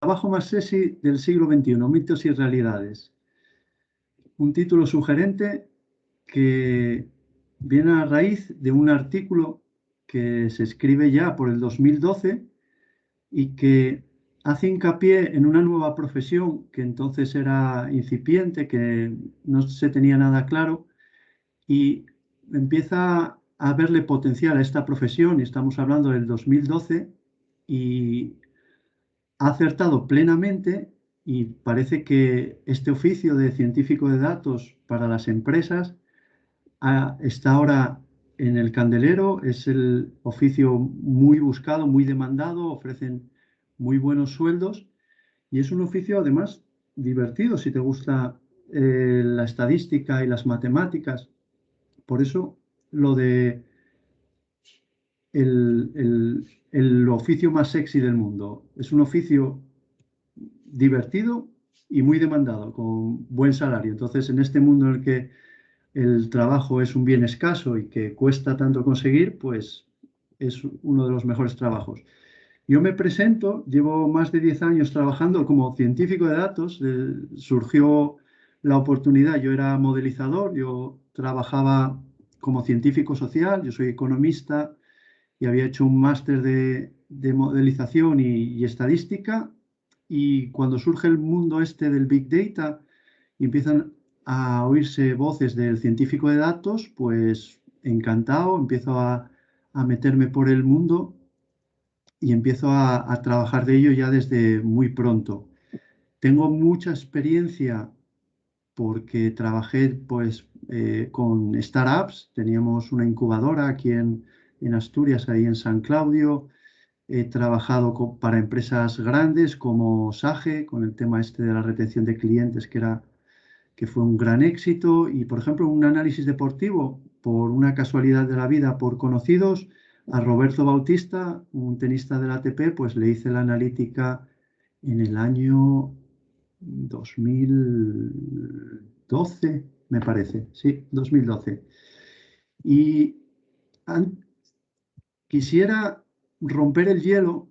trabajo más sexy del siglo XXI, mitos y realidades. Un título sugerente que viene a raíz de un artículo que se escribe ya por el 2012 y que hace hincapié en una nueva profesión que entonces era incipiente, que no se tenía nada claro, y empieza a verle potencial a esta profesión, y estamos hablando del 2012, y ha acertado plenamente, y parece que este oficio de científico de datos para las empresas está ahora en el candelero, es el oficio muy buscado, muy demandado, ofrecen muy buenos sueldos y es un oficio además divertido si te gusta la estadística y las matemáticas. Por eso lo de el oficio más sexy del mundo. Es un oficio divertido y muy demandado, con buen salario. Entonces, en este mundo en el que el trabajo es un bien escaso y que cuesta tanto conseguir, pues es uno de los mejores trabajos. Yo me presento, llevo más de 10 años trabajando como científico de datos. Surgió la oportunidad, yo era modelizador, yo trabajaba como científico social, yo soy economista y había hecho un máster de modelización y estadística. Y cuando surge el mundo este del Big Data y empiezan a oírse voces del científico de datos, pues encantado, empiezo a meterme por el mundo y empiezo a trabajar de ello ya desde muy pronto. Tengo mucha experiencia porque trabajé pues con startups, teníamos una incubadora aquí en Asturias, ahí en San Claudio. He trabajado para empresas grandes como SAGE, con el tema este de la retención de clientes, que fue un gran éxito. Y, por ejemplo, un análisis deportivo, por una casualidad de la vida, por conocidos, a Roberto Bautista, un tenista del ATP, pues le hice la analítica en el año 2012, me parece. Sí, 2012. Y quisiera romper el hielo,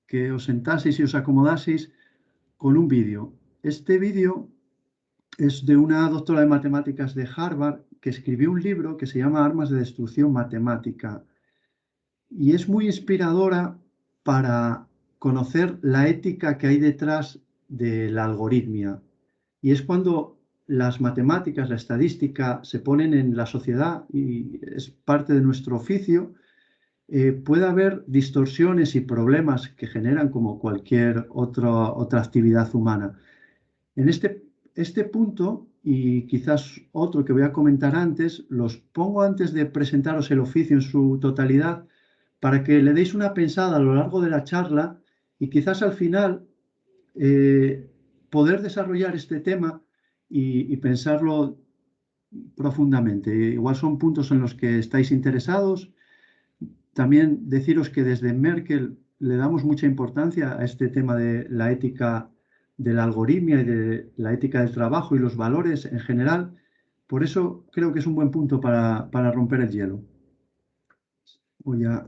que os sentaseis y os acomodaseis con un vídeo. Este vídeo es de una doctora de matemáticas de Harvard que escribió un libro que se llama Armas de Destrucción Matemática y es muy inspiradora para conocer la ética que hay detrás de la algoritmia. Y es cuando las matemáticas, la estadística se ponen en la sociedad y es parte de nuestro oficio, puede haber distorsiones y problemas que generan como cualquier otra actividad humana. En este punto, y quizás otro que voy a comentar antes, los pongo antes de presentaros el oficio en su totalidad para que le deis una pensada a lo largo de la charla y quizás al final poder desarrollar este tema y pensarlo profundamente. Igual son puntos en los que estáis interesados. También deciros que desde Merkel le damos mucha importancia a este tema de la ética de la algoritmia y de la ética del trabajo y los valores en general. Por eso creo que es un buen punto para romper el hielo. Voy a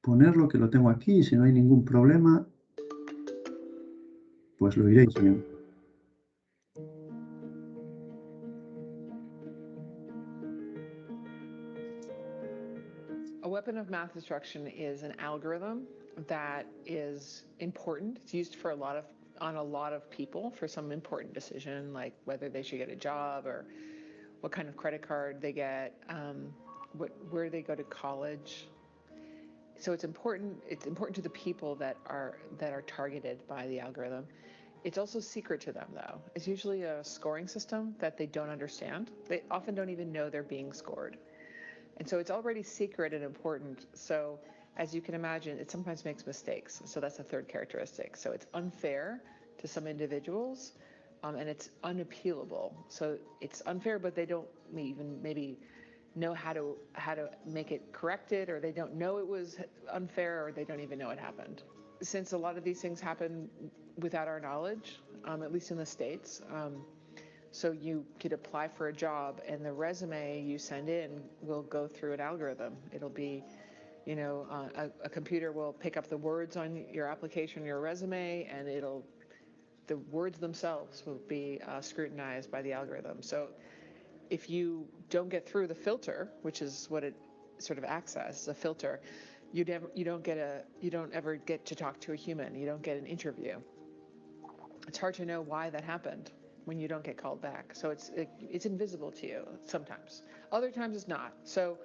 ponerlo, que lo tengo aquí, y si no hay ningún problema, pues lo iréis viendo. A weapon of math destruction is an algorithm that is important. It's used for on a lot of people for some important decision, like whether they should get a job or what kind of credit card they get, where they go to college. So it's important. It's important to the people that are targeted by the algorithm. It's also secret to them, though. It's usually a scoring system that they don't understand. They often don't even know they're being scored. And so it's already secret and important. So as you can imagine, it sometimes makes mistakes. So that's a third characteristic. So it's unfair to some individuals, and it's unappealable. So it's unfair, but they don't even maybe know how to make it corrected, or they don't know it was unfair, or they don't even know it happened. Since a lot of these things happen without our knowledge, at least in the States, so you could apply for a job and the resume you send in will go through an algorithm. It'll be You know, a computer will pick up the words on your application, your resume, and the words themselves will be scrutinized by the algorithm. So if you don't get through the filter, which is what it sort of acts as, a filter, you don't ever get to talk to a human. You don't get an interview. It's hard to know why that happened when you don't get called back. So it's invisible to you sometimes. Other times it's not. So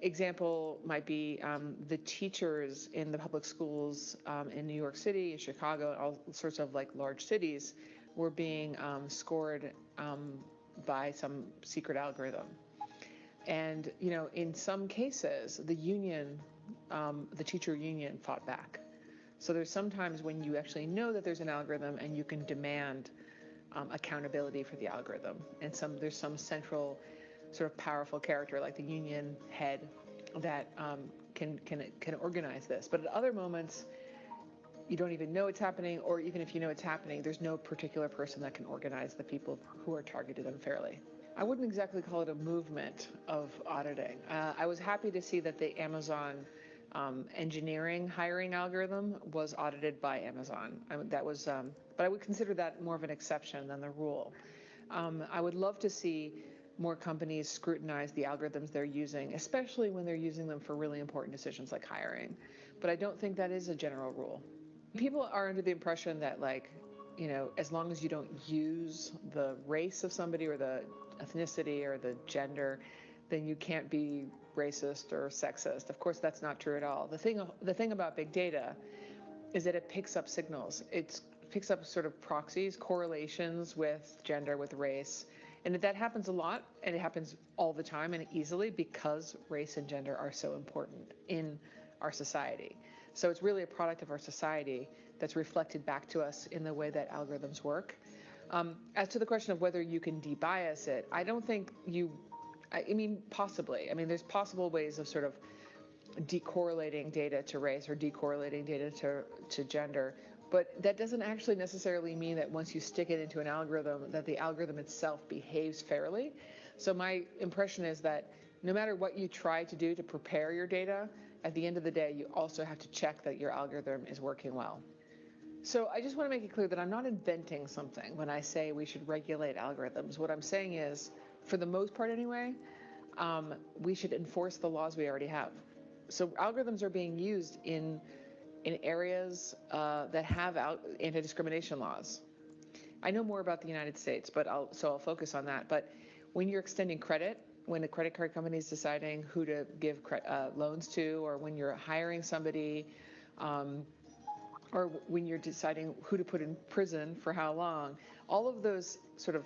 example might be the teachers in the public schools in New York City, Chicago, all sorts of like large cities were being scored by some secret algorithm. And, you know, in some cases, the teacher union fought back. So there's sometimes when you actually know that there's an algorithm and you can demand accountability for the algorithm. And there's some central sort of powerful character like the union head that can organize this. But at other moments, you don't even know it's happening, or even if you know it's happening, there's no particular person that can organize the people who are targeted unfairly. I wouldn't exactly call it a movement of auditing. I was happy to see that the Amazon engineering hiring algorithm was audited by Amazon. But I would consider that more of an exception than the rule. I would love to see more companies scrutinize the algorithms they're using, especially when they're using them for really important decisions like hiring. But I don't think that is a general rule. People are under the impression that, like, you know, as long as you don't use the race of somebody or the ethnicity or the gender, then you can't be racist or sexist. Of course, that's not true at all. The thing about big data is that it picks up signals. It picks up sort of proxies, correlations with gender, with race. And that happens a lot, and it happens all the time and easily because race and gender are so important in our society. So it's really a product of our society that's reflected back to us in the way that algorithms work. As to the question of whether you can debias it, I don't think I mean, possibly. I mean, there's possible ways of sort of decorrelating data to race or decorrelating data to gender. But that doesn't actually necessarily mean that once you stick it into an algorithm, that the algorithm itself behaves fairly. So my impression is that no matter what you try to do to prepare your data, at the end of the day, you also have to check that your algorithm is working well. So I just want to make it clear that I'm not inventing something when I say we should regulate algorithms. What I'm saying is, for the most part anyway, we should enforce the laws we already have. So algorithms are being used in areas that have anti-discrimination laws. I know more about the United States, but I'll focus on that. But when you're extending credit, when a credit card company is deciding who to give loans to, or when you're hiring somebody, or when you're deciding who to put in prison for how long, all of those sort of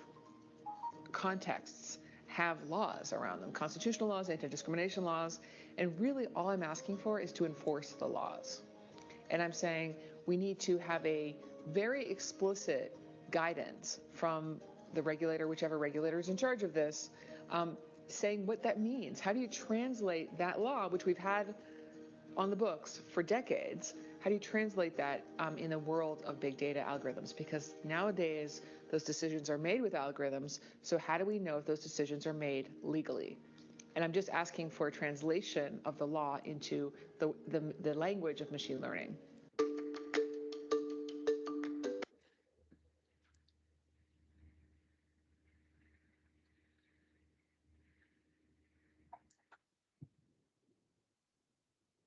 contexts have laws around them, constitutional laws, anti-discrimination laws, and really all I'm asking for is to enforce the laws. And I'm saying we need to have a very explicit guidance from the regulator, whichever regulator is in charge of this, saying what that means. How do you translate that law, which we've had on the books for decades? How do you translate that in the world of big data algorithms? Because nowadays, those decisions are made with algorithms. So how do we know if those decisions are made legally? And I'm just asking for a translation of the law into the language of machine learning.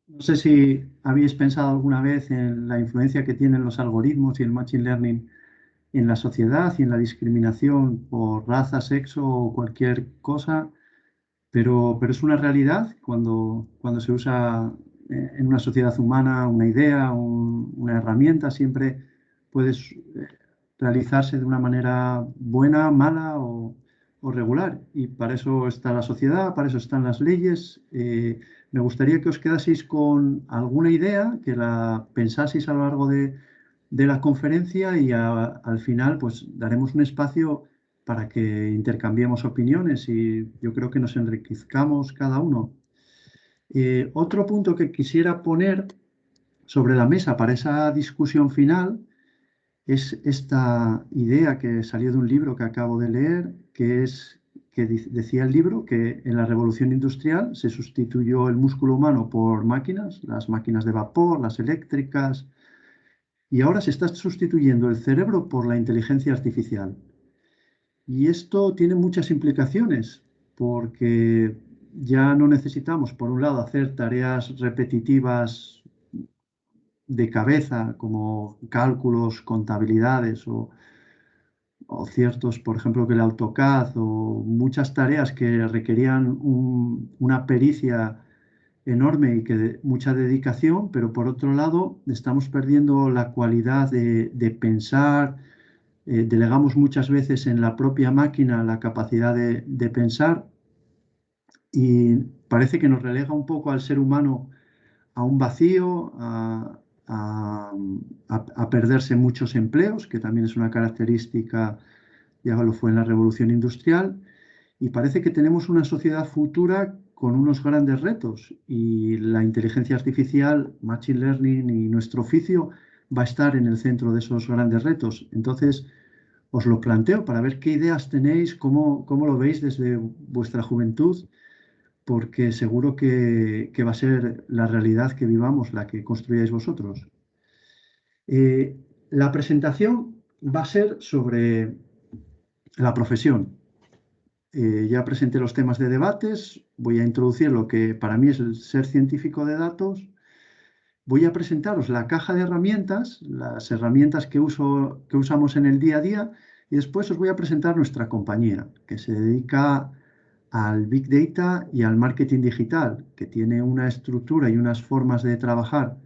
No sé si habéis pensado alguna vez en la influencia que tienen los algoritmos y el machine learning en la sociedad y en la discriminación por raza, sexo o cualquier cosa, pero es una realidad cuando se usa en una sociedad humana una idea, una herramienta, siempre puede realizarse de una manera buena, mala o regular. Y para eso está la sociedad, para eso están las leyes. Me gustaría que os quedaseis con alguna idea, que la pensaseis a lo largo de la conferencia y al final pues daremos un espacio para que intercambiemos opiniones y yo creo que nos enriquezcamos cada uno. Otro punto que quisiera poner sobre la mesa para esa discusión final es esta idea que salió de un libro que acabo de leer, que es que decía el libro que en la revolución industrial se sustituyó el músculo humano por máquinas, las máquinas de vapor, las eléctricas, y ahora se está sustituyendo el cerebro por la inteligencia artificial. Y esto tiene muchas implicaciones, porque ya no necesitamos, por un lado, hacer tareas repetitivas de cabeza, como cálculos, contabilidades o ciertos, por ejemplo, que el AutoCAD o muchas tareas que requerían una pericia enorme y que mucha dedicación, pero por otro lado estamos perdiendo la cualidad de pensar, delegamos muchas veces en la propia máquina la capacidad de pensar y parece que nos relega un poco al ser humano a un vacío, a- a perderse muchos empleos, que también es una característica, ya lo fue en la revolución industrial, y parece que tenemos una sociedad futura con unos grandes retos y la inteligencia artificial, Machine Learning y nuestro oficio va a estar en el centro de esos grandes retos. Entonces, os lo planteo para ver qué ideas tenéis, cómo lo veis desde vuestra juventud, porque seguro que va a ser la realidad que vivamos la que construyáis vosotros. La presentación va a ser sobre la profesión. Ya presenté los temas de debates, voy a introducir lo que para mí es el ser científico de datos. Voy a presentaros la caja de herramientas, las herramientas que usamos en el día a día, y después os voy a presentar nuestra compañía, que se dedica al Big Data y al marketing digital, que tiene una estructura y unas formas de trabajar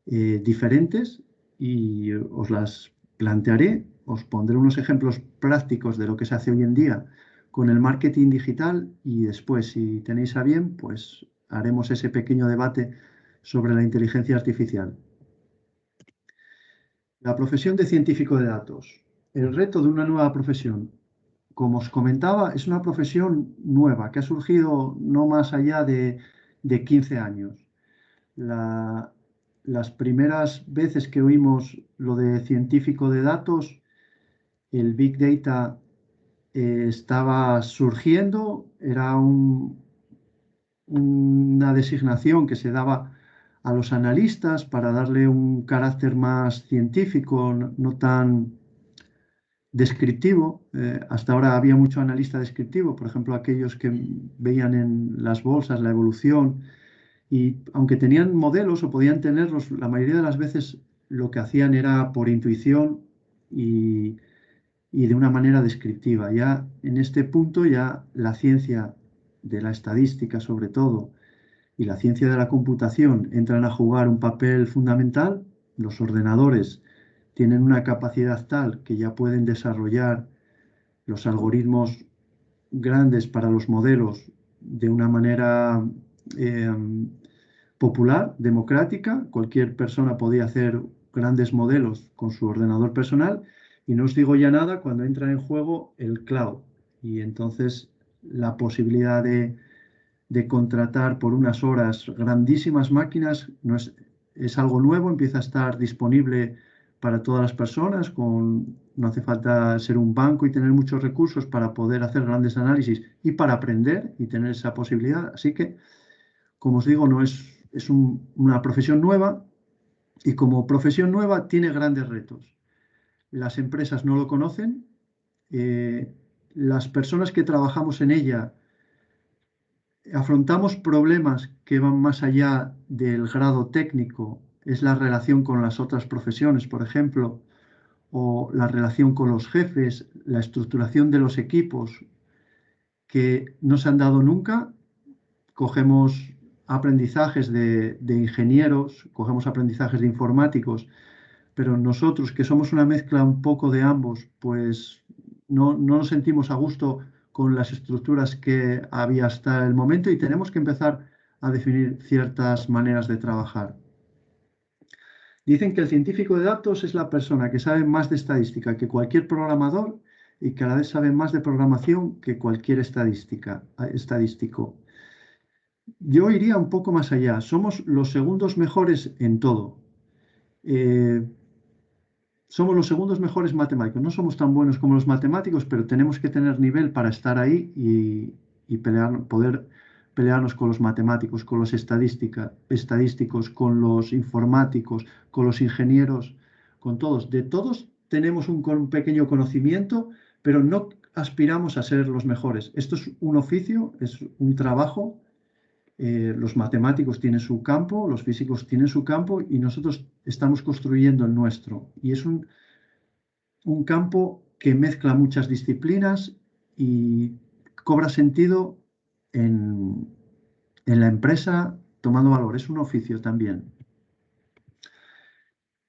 diferentes, y os las plantearé, os pondré unos ejemplos prácticos de lo que se hace hoy en día con el marketing digital y después, si tenéis a bien, pues haremos ese pequeño debate sobre la inteligencia artificial. La profesión de científico de datos. El reto de una nueva profesión. Como os comentaba, es una profesión nueva que ha surgido no más allá de 15 años. Las primeras veces que oímos lo de científico de datos, el Big Data estaba surgiendo, era una designación que se daba a los analistas para darle un carácter más científico, no tan descriptivo. Hasta ahora había mucho analista descriptivo, por ejemplo, aquellos que veían en las bolsas la evolución y aunque tenían modelos o podían tenerlos, la mayoría de las veces lo que hacían era por intuición y, y de una manera descriptiva. Ya en este punto ya la ciencia de la estadística sobre todo y la ciencia de la computación entran a jugar un papel fundamental. Los ordenadores tienen una capacidad tal que ya pueden desarrollar los algoritmos grandes para los modelos de una manera eh, popular, democrática. Cualquier persona podía hacer grandes modelos con su ordenador personal y no os digo ya nada cuando entra en juego el cloud y entonces la posibilidad de contratar por unas horas grandísimas máquinas no es algo nuevo, empieza a estar disponible para todas las personas, no hace falta ser un banco y tener muchos recursos para poder hacer grandes análisis y para aprender y tener esa posibilidad. Así que, como os digo, no es una profesión nueva y como profesión nueva tiene grandes retos. Las empresas no lo conocen, las personas que trabajamos en ella afrontamos problemas que van más allá del grado técnico, es la relación con las otras profesiones, por ejemplo, o la relación con los jefes, la estructuración de los equipos que no se han dado nunca. Cogemos aprendizajes de ingenieros, cogemos aprendizajes de informáticos, pero nosotros que somos una mezcla un poco de ambos, pues no nos sentimos a gusto con las estructuras que había hasta el momento y tenemos que empezar a definir ciertas maneras de trabajar. Dicen que el científico de datos es la persona que sabe más de estadística que cualquier programador y que a la vez sabe más de programación que cualquier estadístico. Yo iría un poco más allá. Somos los segundos mejores en todo. somos los segundos mejores matemáticos. No somos tan buenos como los matemáticos, pero tenemos que tener nivel para estar ahí y poder pelearnos con los matemáticos, con los estadísticos, con los informáticos, con los ingenieros, con todos. De todos tenemos un pequeño conocimiento, pero no aspiramos a ser los mejores. Esto es un oficio, es un trabajo. Los matemáticos tienen su campo, los físicos tienen su campo y nosotros estamos construyendo el nuestro. Y es un campo que mezcla muchas disciplinas y cobra sentido en la empresa tomando valor. Es un oficio también.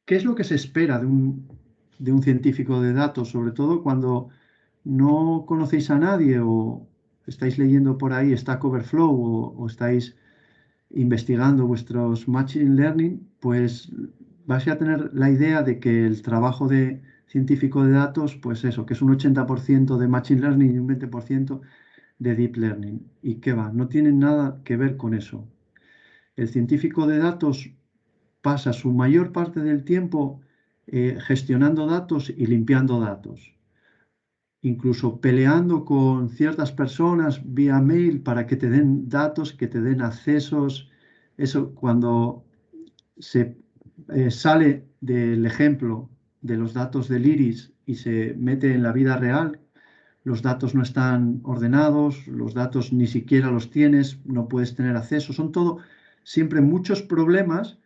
¿Qué es lo que se espera de un científico de datos, sobre todo cuando no conocéis a nadie o estáis leyendo por ahí Stack Overflow o estáis investigando vuestros Machine Learning? Pues vais a tener la idea de que el trabajo de científico de datos, pues eso, que es un 80% de Machine Learning y un 20% de Deep Learning. ¿Y qué va? No tiene nada que ver con eso. El científico de datos pasa su mayor parte del tiempo gestionando datos y limpiando datos, incluso peleando con ciertas personas vía mail para que te den datos, que te den accesos. Eso cuando se sale del ejemplo de los datos del iris y se mete en la vida real, los datos no están ordenados, los datos ni siquiera los tienes, no puedes tener acceso, son todo siempre muchos problemas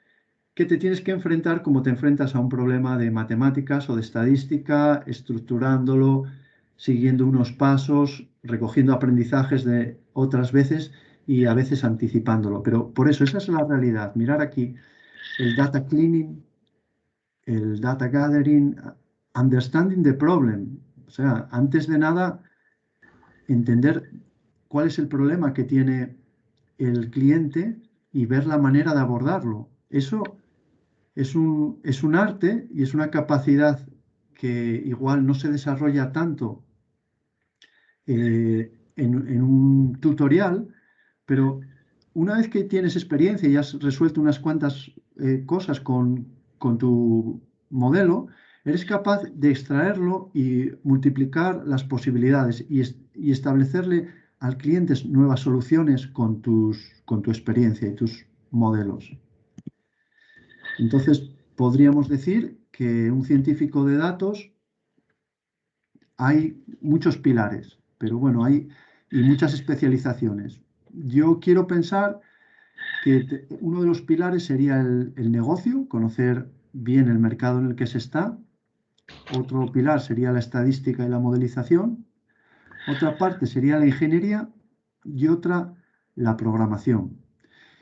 que te tienes que enfrentar como te enfrentas a un problema de matemáticas o de estadística, estructurándolo, siguiendo unos pasos, recogiendo aprendizajes de otras veces y a veces anticipándolo. Pero por eso, esa es la realidad. Mirar aquí el data cleaning, el data gathering, understanding the problem. O sea, antes de nada, entender cuál es el problema que tiene el cliente y ver la manera de abordarlo. Eso es un arte y es una capacidad que igual no se desarrolla tanto en un tutorial, pero una vez que tienes experiencia y has resuelto unas cuantas cosas con tu modelo, eres capaz de extraerlo y multiplicar las posibilidades y establecerle al cliente nuevas soluciones con tu experiencia y tus modelos. Entonces, podríamos decir que un científico de datos hay muchos pilares, pero bueno, hay y muchas especializaciones. Yo quiero pensar que uno de los pilares sería el negocio, conocer bien el mercado en el que se está. Otro pilar sería la estadística y la modelización. Otra parte sería la ingeniería y otra la programación.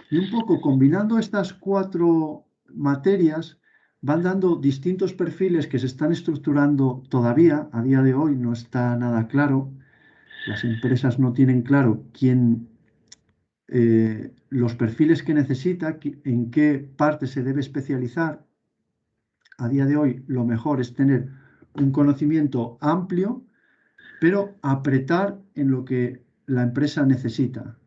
Y un poco combinando estas cuatro materias van dando distintos perfiles que se están estructurando todavía. A día de hoy no está nada claro. Las empresas no tienen claro los perfiles que necesita, en qué parte se debe especializar. A día de hoy lo mejor es tener un conocimiento amplio, pero apretar en lo que la empresa necesita.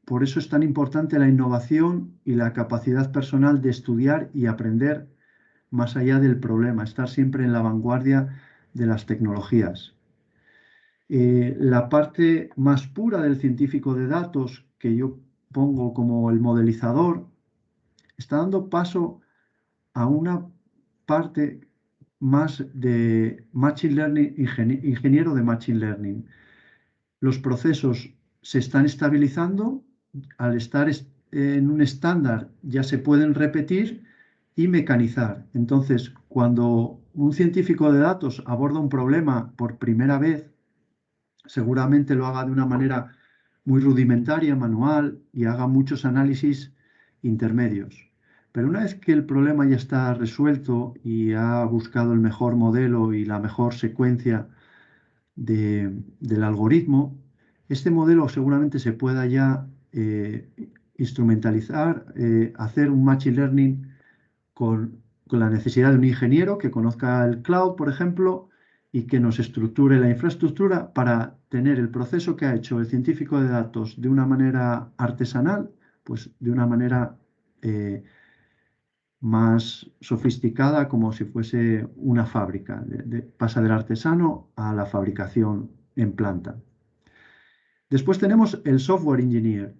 Por eso es tan importante la innovación y la capacidad personal de estudiar y aprender más allá del problema, estar siempre en la vanguardia de las tecnologías. La parte más pura del científico de datos, que yo pongo como el modelizador, está dando paso a una parte más de Machine Learning, ingeniero de Machine Learning. Los procesos se están estabilizando, al estar en un estándar ya se pueden repetir y mecanizar. Entonces, cuando un científico de datos aborda un problema por primera vez, seguramente lo haga de una manera muy rudimentaria, manual, y haga muchos análisis intermedios. Pero una vez que el problema ya está resuelto y ha buscado el mejor modelo y la mejor secuencia del algoritmo, este modelo seguramente se pueda ya instrumentalizar, hacer un machine learning con la necesidad de un ingeniero que conozca el cloud, por ejemplo, y que nos estructure la infraestructura para tener el proceso que ha hecho el científico de datos de una manera artesanal, pues de una manera más sofisticada, como si fuese una fábrica. Pasa del artesano a la fabricación en planta. Después tenemos el software engineer.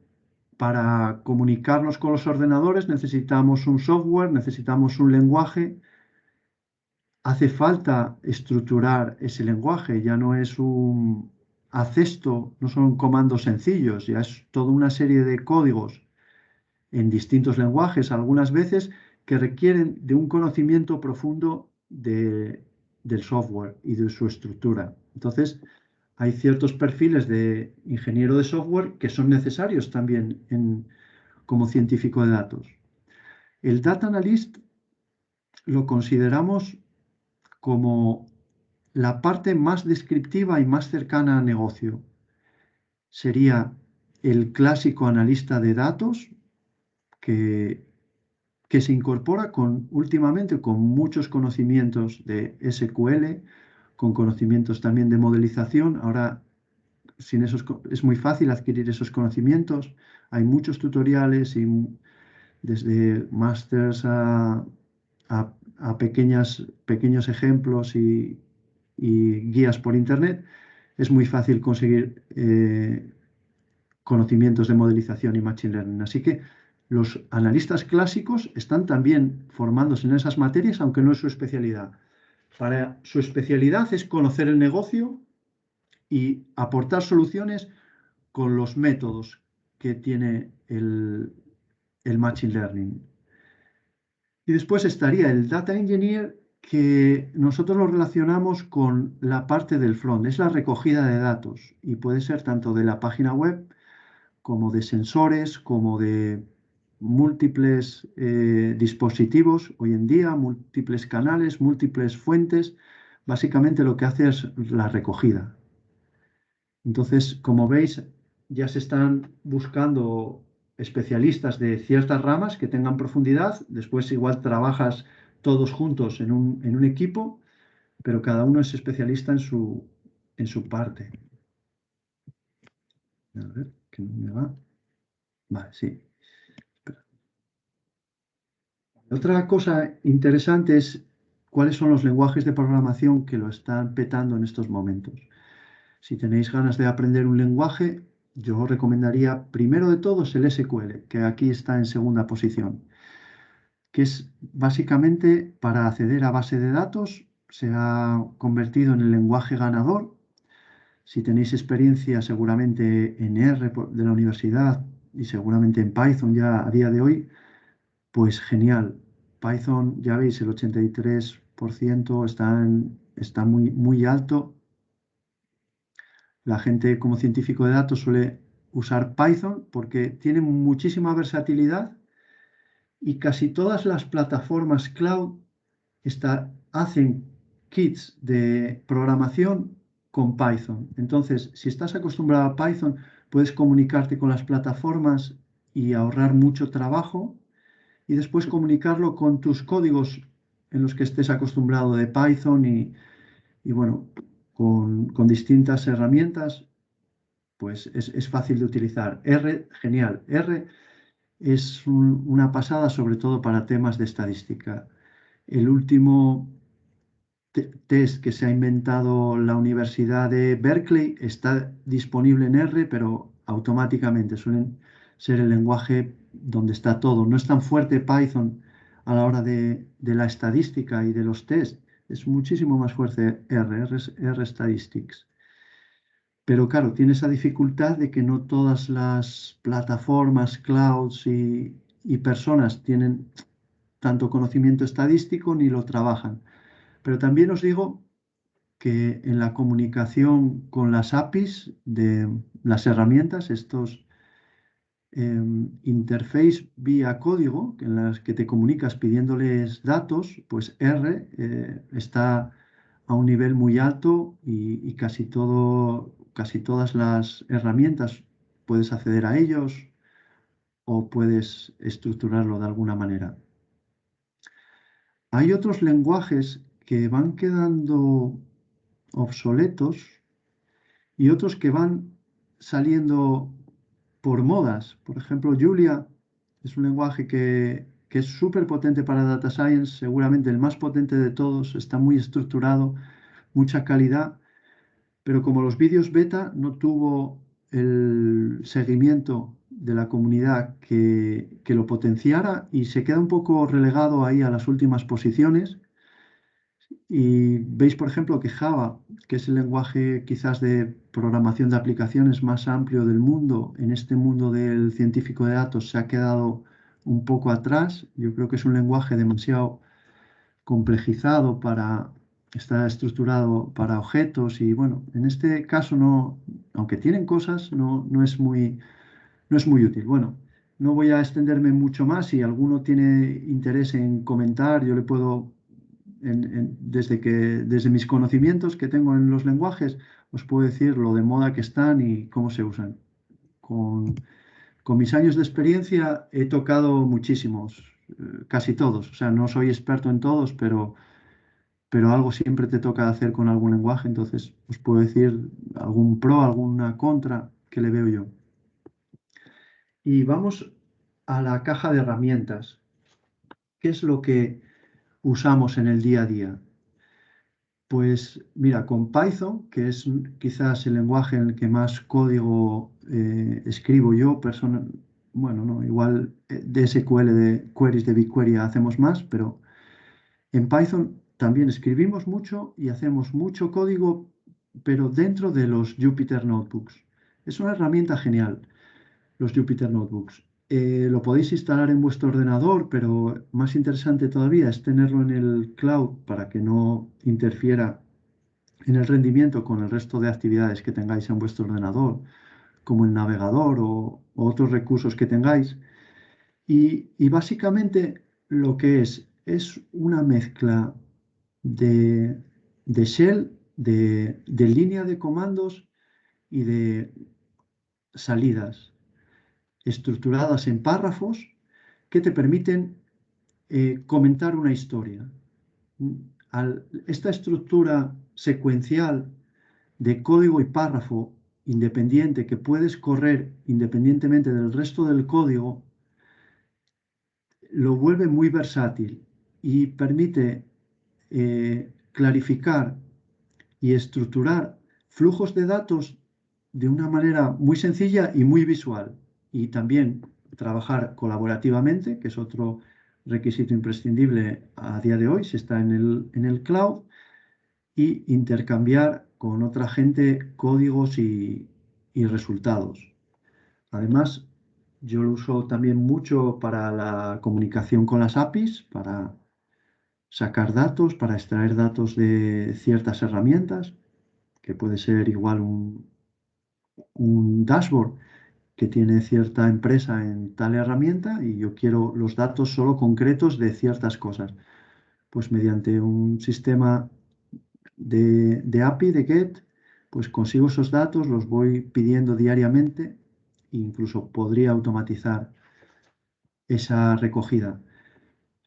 Para comunicarnos con los ordenadores necesitamos un software, necesitamos un lenguaje. Hace falta estructurar ese lenguaje, ya no es un acesto, no son comandos sencillos, ya es toda una serie de códigos en distintos lenguajes, algunas veces que requieren de un conocimiento profundo del software y de su estructura. Entonces, hay ciertos perfiles de ingeniero de software que son necesarios también como científico de datos. El data analyst lo consideramos como la parte más descriptiva y más cercana al negocio. Sería el clásico analista de datos que se incorpora últimamente con muchos conocimientos de SQL, con conocimientos también de modelización. Ahora, es muy fácil adquirir esos conocimientos. Hay muchos tutoriales y desde másters a pequeños ejemplos y guías por internet. Es muy fácil conseguir conocimientos de modelización y machine learning. Así que los analistas clásicos están también formándose en esas materias, aunque no es su especialidad. Para su especialidad es conocer el negocio y aportar soluciones con los métodos que tiene el machine learning. Y después estaría el data engineer, que nosotros lo relacionamos con la parte del front, es la recogida de datos y puede ser tanto de la página web como de sensores, como de múltiples dispositivos hoy en día, múltiples canales, múltiples fuentes. Básicamente lo que hace es la recogida. Entonces, como veis, ya se están buscando especialistas de ciertas ramas que tengan profundidad. Después igual trabajas todos juntos en un equipo, pero cada uno es especialista en su parte. A ver, que no me va. Vale, sí. Otra cosa interesante es cuáles son los lenguajes de programación que lo están petando en estos momentos. Si tenéis ganas de aprender un lenguaje, yo os recomendaría primero de todos el SQL, que aquí está en segunda posición, que es básicamente para acceder a base de datos, se ha convertido en el lenguaje ganador. Si tenéis experiencia seguramente en R de la universidad y seguramente en Python ya a día de hoy, pues genial. Python, ya veis, el 83% está muy, muy alto. La gente como científico de datos suele usar Python porque tiene muchísima versatilidad y casi todas las plataformas cloud hacen kits de programación con Python. Entonces, si estás acostumbrado a Python, puedes comunicarte con las plataformas y ahorrar mucho trabajo y después comunicarlo con tus códigos en los que estés acostumbrado de Python y bueno, con distintas herramientas, pues es fácil de utilizar. R, genial. R es una pasada, sobre todo para temas de estadística. El último test que se ha inventado la Universidad de Berkeley está disponible en R, pero automáticamente suelen ser el lenguaje donde está todo. No es tan fuerte Python a la hora de la estadística y de los test. Es muchísimo más fuerte R Statistics. Pero claro, tiene esa dificultad de que no todas las plataformas, clouds y personas tienen tanto conocimiento estadístico ni lo trabajan. Pero también os digo que en la comunicación con las APIs de las herramientas, estos interface vía código en las que te comunicas pidiéndoles datos, pues R está a un nivel muy alto y casi todas las herramientas puedes acceder a ellos o puedes estructurarlo de alguna manera. Hay otros lenguajes que van quedando obsoletos y otros que van saliendo por modas. Por ejemplo, Julia es un lenguaje que que es súper potente para Data Science, seguramente el más potente de todos, está muy estructurado, mucha calidad, pero como los vídeos beta no tuvo el seguimiento de la comunidad que lo potenciara y se queda un poco relegado ahí a las últimas posiciones. Y veis, por ejemplo, que Java, que es el lenguaje quizás de programación de aplicaciones más amplio del mundo, en este mundo del científico de datos se ha quedado un poco atrás. Yo creo que es un lenguaje demasiado complejizado para estar estructurado para objetos y bueno, en este caso no, aunque tienen cosas, no es muy útil. Bueno, no voy a extenderme mucho más. Si alguno tiene interés en comentar, yo le puedo, desde mis conocimientos que tengo en los lenguajes, os puedo decir lo de moda que están y cómo se usan. Con mis años de experiencia he tocado muchísimos, casi todos. O sea, no soy experto en todos, pero algo siempre te toca hacer con algún lenguaje. Entonces, os puedo decir algún pro, alguna contra que le veo yo. Y vamos a la caja de herramientas. ¿Qué es lo que usamos en el día a día? Pues mira, con Python, que es quizás el lenguaje en el que más código escribo yo, bueno, no, igual de SQL, de queries de BigQuery hacemos más, pero en Python también escribimos mucho y hacemos mucho código, pero dentro de los Jupyter Notebooks. Es una herramienta genial, los Jupyter Notebooks. Lo podéis instalar en vuestro ordenador, pero más interesante todavía es tenerlo en el cloud para que no interfiera en el rendimiento con el resto de actividades que tengáis en vuestro ordenador, como el navegador o otros recursos que tengáis. Y básicamente lo que es una mezcla de, de shell, de línea de comandos y de salidas estructuradas en párrafos que te permiten comentar una historia. Esta estructura secuencial de código y párrafo independiente que puedes correr independientemente del resto del código, lo vuelve muy versátil y permite clarificar y estructurar flujos de datos de una manera muy sencilla y muy visual. Y también trabajar colaborativamente, que es otro requisito imprescindible a día de hoy, si está en el cloud, y intercambiar con otra gente códigos y resultados. Además, yo lo uso también mucho para la comunicación con las APIs, para sacar datos, para extraer datos de ciertas herramientas, que puede ser igual un dashboard que tiene cierta empresa en tal herramienta y yo quiero los datos solo concretos de ciertas cosas. Pues mediante un sistema de API, de GET, pues consigo esos datos, los voy pidiendo diariamente e incluso podría automatizar esa recogida.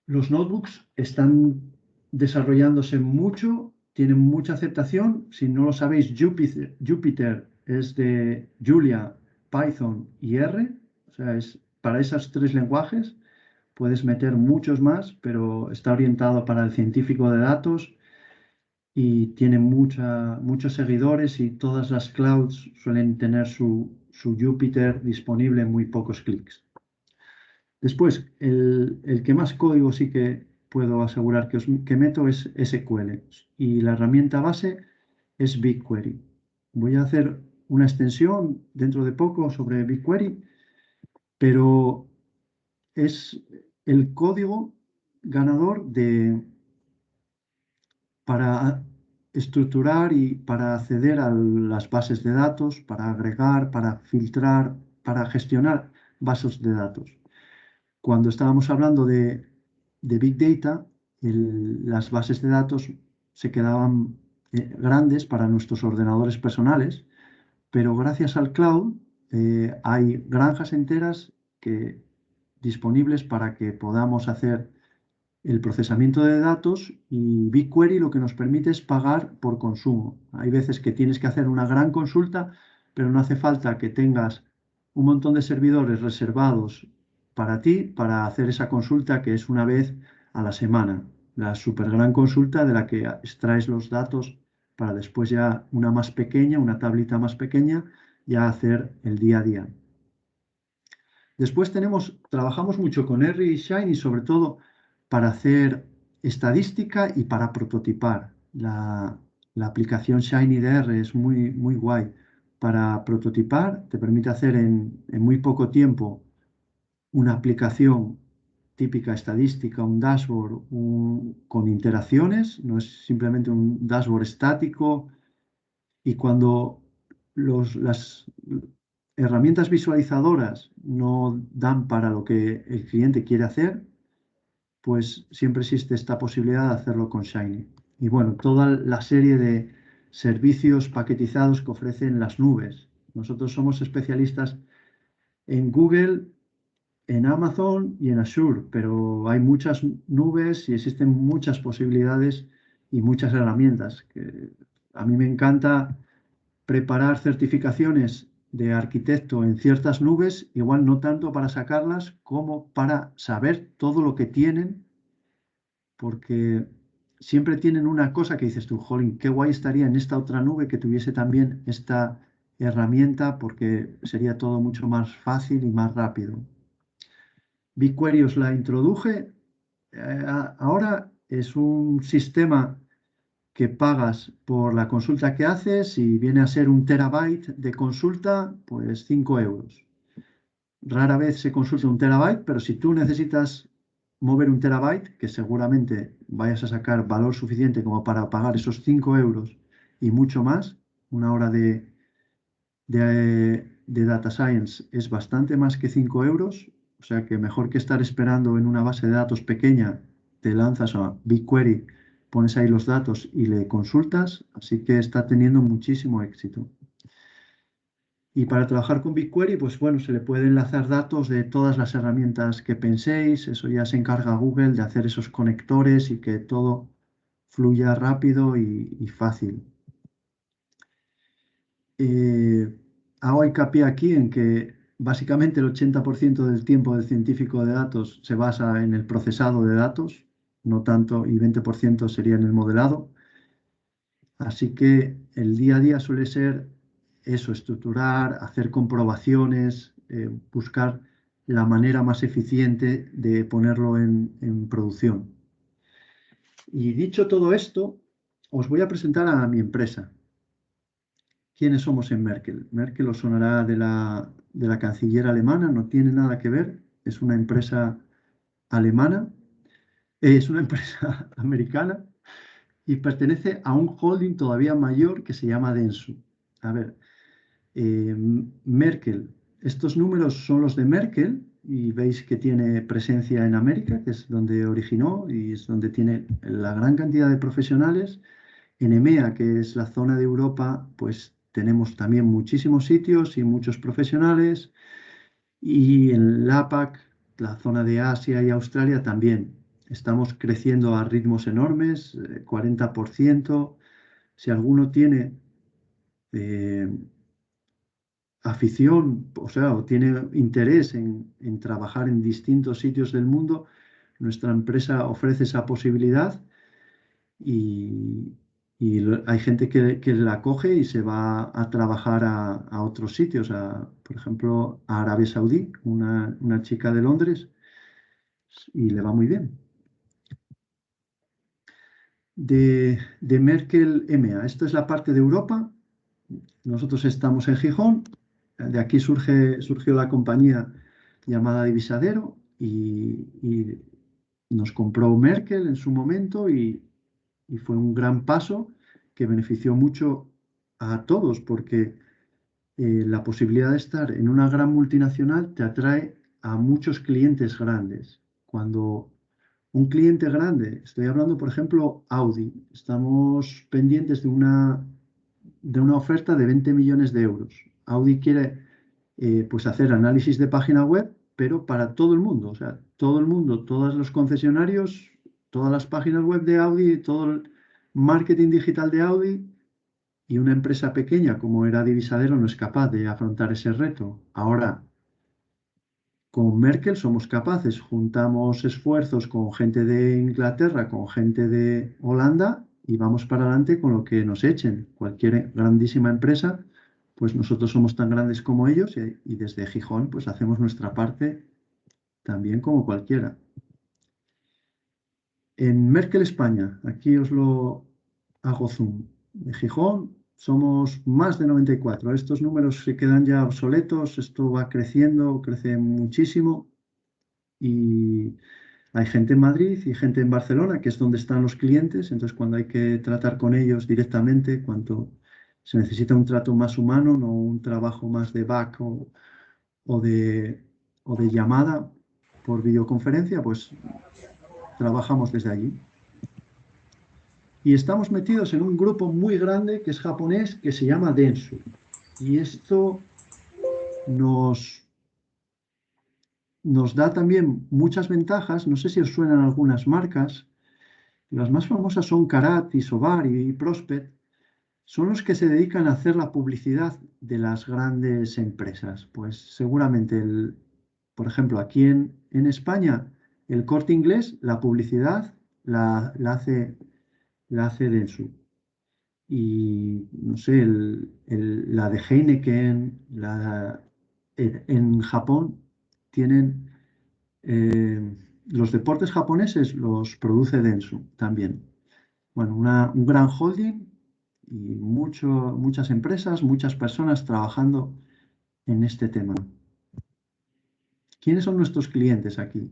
Los notebooks están desarrollándose mucho, tienen mucha aceptación. Si no lo sabéis, Jupyter es de Julia, Python y R. O sea, es para esos tres lenguajes. Puedes meter muchos más, pero está orientado para el científico de datos y tiene muchos seguidores y todas las clouds suelen tener su Jupyter disponible en muy pocos clics. Después, el que más código sí que puedo asegurar que meto es SQL y la herramienta base es BigQuery. Voy a hacer una extensión dentro de poco sobre BigQuery, pero es el código ganador para estructurar y para acceder a las bases de datos, para agregar, para filtrar, para gestionar bases de datos. Cuando estábamos hablando de Big Data, las bases de datos se quedaban grandes para nuestros ordenadores personales, pero gracias al cloud hay granjas enteras disponibles para que podamos hacer el procesamiento de datos y BigQuery lo que nos permite es pagar por consumo. Hay veces que tienes que hacer una gran consulta, pero no hace falta que tengas un montón de servidores reservados para ti, para hacer esa consulta que es una vez a la semana. La super gran consulta de la que extraes los datos para después ya una más pequeña, una tablita más pequeña, ya hacer el día a día. Después trabajamos mucho con R y Shiny, sobre todo para hacer estadística y para prototipar. La aplicación Shiny de R es muy, muy guay. Para prototipar te permite hacer en muy poco tiempo una aplicación típica estadística, un dashboard con interacciones, no es simplemente un dashboard estático. Y cuando las herramientas visualizadoras no dan para lo que el cliente quiere hacer, pues siempre existe esta posibilidad de hacerlo con Shiny. Y bueno, toda la serie de servicios paquetizados que ofrecen las nubes. Nosotros somos especialistas en Google, en Amazon y en Azure, pero hay muchas nubes y existen muchas posibilidades y muchas herramientas. A mí me encanta preparar certificaciones de arquitecto en ciertas nubes, igual no tanto para sacarlas como para saber todo lo que tienen, porque siempre tienen una cosa que dices tú, jolín, qué guay estaría en esta otra nube que tuviese también esta herramienta, porque sería todo mucho más fácil y más rápido. BigQuery os la introduje. Ahora es un sistema que pagas por la consulta que haces y viene a ser 1 TB de consulta, pues 5 euros. Rara vez se consulta 1 TB, pero si tú necesitas mover 1 TB, que seguramente vayas a sacar valor suficiente como para pagar esos 5 euros y mucho más, una hora de Data Science es bastante más que 5 euros, o sea que mejor que estar esperando en una base de datos pequeña, te lanzas a BigQuery, pones ahí los datos y le consultas, así que está teniendo muchísimo éxito. Y para trabajar con BigQuery, pues bueno, se le puede enlazar datos de todas las herramientas que penséis, eso ya se encarga Google de hacer esos conectores y que todo fluya rápido y fácil. Hago hincapié aquí en que básicamente el 80% del tiempo del científico de datos se basa en el procesado de datos, no tanto, y 20% sería en el modelado. Así que el día a día suele ser eso, estructurar, hacer comprobaciones, buscar la manera más eficiente de ponerlo en producción. Y dicho todo esto, os voy a presentar a mi empresa. ¿Quiénes somos en Merkel? Merkel os sonará de la canciller alemana, no tiene nada que ver, es una empresa alemana, es una empresa americana y pertenece a un holding todavía mayor que se llama Densu. A ver, Merkel, estos números son los de Merkel y veis que tiene presencia en América, que es donde originó y es donde tiene la gran cantidad de profesionales. En EMEA, que es la zona de Europa, pues tenemos también muchísimos sitios y muchos profesionales. Y en la APAC, la zona de Asia y Australia también. Estamos creciendo a ritmos enormes, 40%. Si alguno tiene eh, afición, o sea, o tiene interés en trabajar en distintos sitios del mundo, nuestra empresa ofrece esa posibilidad y, hay gente que la coge y se va a trabajar a otros sitios, por ejemplo, a Arabia Saudí, una chica de Londres, y le va muy bien. De Merkel EMEA, esta es la parte de Europa, nosotros estamos en Gijón, de aquí surgió la compañía llamada Divisadero y nos compró Merkel en su momento y fue un gran paso que benefició mucho a todos porque la posibilidad de estar en una gran multinacional te atrae a muchos clientes grandes. Cuando un cliente grande, estoy hablando por ejemplo Audi, estamos pendientes de una oferta de 20 millones de euros. Audi quiere pues hacer análisis de página web, pero para todo el mundo, o sea, todo el mundo, todos los concesionarios, todas las páginas web de Audi, todo el marketing digital de Audi, y una empresa pequeña como era Divisadero no es capaz de afrontar ese reto. Ahora, con Merkel somos capaces, juntamos esfuerzos con gente de Inglaterra, con gente de Holanda y vamos para adelante con lo que nos echen. Cualquier grandísima empresa, pues nosotros somos tan grandes como ellos y desde Gijón pues hacemos nuestra parte también como cualquiera. En Merkel España, aquí os lo hago zoom. En Gijón somos más de 94. Estos números se quedan ya obsoletos, esto va creciendo, crece muchísimo y hay gente en Madrid y gente en Barcelona, que es donde están los clientes. Entonces, cuando hay que tratar con ellos directamente, cuando se necesita un trato más humano, no un trabajo más de back o de, o de llamada por videoconferencia, pues trabajamos desde allí. Y estamos metidos en un grupo muy grande que es japonés, que se llama Dentsu. Y esto nos, nos da también muchas ventajas. No sé si os suenan algunas marcas. Las más famosas son Karat y Sobar y Prospect. Son los que se dedican a hacer la publicidad de las grandes empresas. Pues seguramente, por ejemplo, aquí en España, el Corte Inglés, la publicidad la hace Dentsu. Y no sé, la de Heineken, en Japón tienen los deportes japoneses los produce Dentsu también. Bueno, un gran holding y muchas empresas, muchas personas trabajando en este tema. ¿Quiénes son nuestros clientes aquí?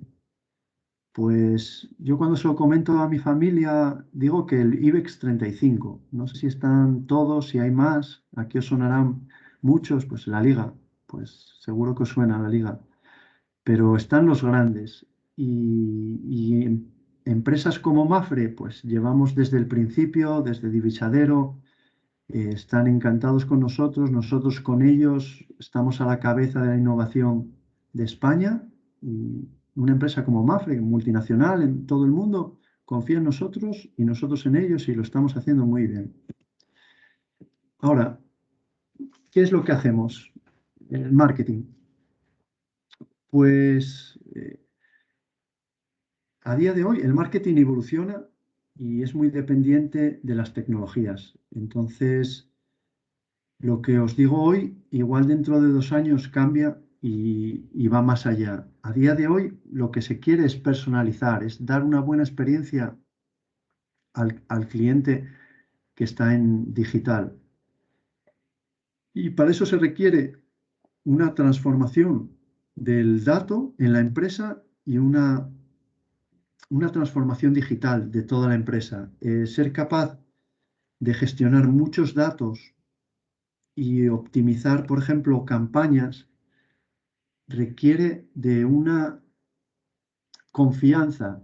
Pues yo cuando se lo comento a mi familia digo que el IBEX 35. No sé si están todos, si hay más. Aquí os sonarán muchos, pues la Liga. Pues seguro que os suena la Liga. Pero están los grandes. Y empresas como Mafre, pues llevamos desde el principio, desde Divisadero, están encantados con nosotros, nosotros con ellos, estamos a la cabeza de la innovación de España. Y una empresa como Mafre, multinacional en todo el mundo, confía en nosotros y nosotros en ellos y lo estamos haciendo muy bien. Ahora, ¿qué es lo que hacemos? El marketing. Pues a día de hoy el marketing evoluciona y es muy dependiente de las tecnologías. Entonces, lo que os digo hoy, igual dentro de 2 años cambia y va más allá. A día de hoy, lo que se quiere es personalizar, es dar una buena experiencia al cliente que está en digital. Y para eso se requiere una transformación del dato en la empresa y una transformación digital de toda la empresa. Ser capaz de gestionar muchos datos y optimizar, por ejemplo, campañas requiere de una confianza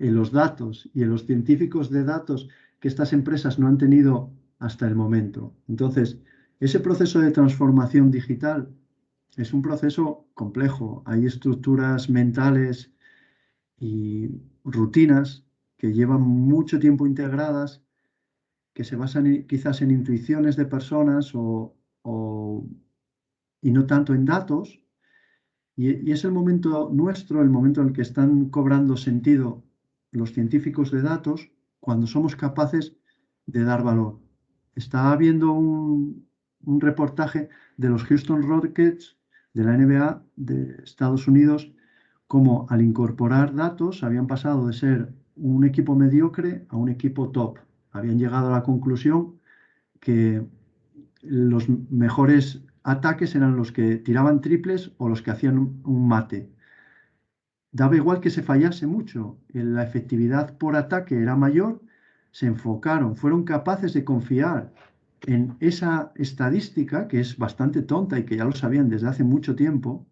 en los datos y en los científicos de datos que estas empresas no han tenido hasta el momento. Entonces, ese proceso de transformación digital es un proceso complejo. Hay estructuras mentales y rutinas que llevan mucho tiempo integradas, que se basan quizás en intuiciones de personas y no tanto en datos. Y es el momento nuestro, el momento en el que están cobrando sentido los científicos de datos, cuando somos capaces de dar valor. Estaba viendo un reportaje de los Houston Rockets de la NBA de Estados Unidos, cómo al incorporar datos habían pasado de ser un equipo mediocre a un equipo top. Habían llegado a la conclusión que los mejores ataques eran los que tiraban triples o los que hacían un mate. Daba igual que se fallase mucho, la efectividad por ataque era mayor, se enfocaron, fueron capaces de confiar en esa estadística, que es bastante tonta y que ya lo sabían desde hace mucho tiempo,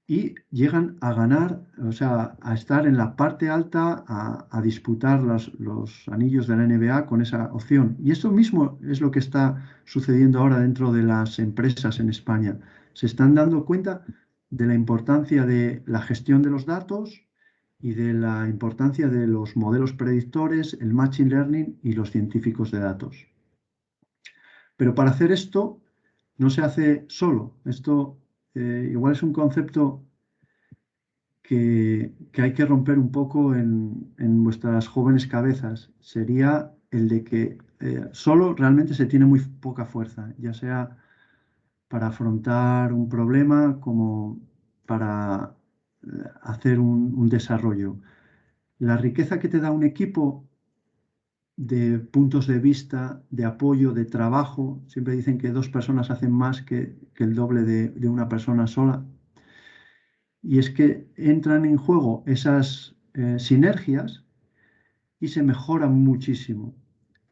y llegan a ganar, o sea, a estar en la parte alta, a disputar los anillos de la NBA con esa opción. Y eso mismo es lo que está sucediendo ahora dentro de las empresas en España. Se están dando cuenta de la importancia de la gestión de los datos y de la importancia de los modelos predictores, el machine learning y los científicos de datos. Pero para hacer esto no se hace solo. Esto igual es un concepto que hay que romper un poco en vuestras jóvenes cabezas. Sería el de que solo realmente se tiene muy poca fuerza, ya sea para afrontar un problema como para hacer un desarrollo. La riqueza que te da un equipo de puntos de vista, de apoyo, de trabajo, siempre dicen que dos personas hacen más que el doble de una persona sola, y es que entran en juego esas sinergias y se mejoran muchísimo.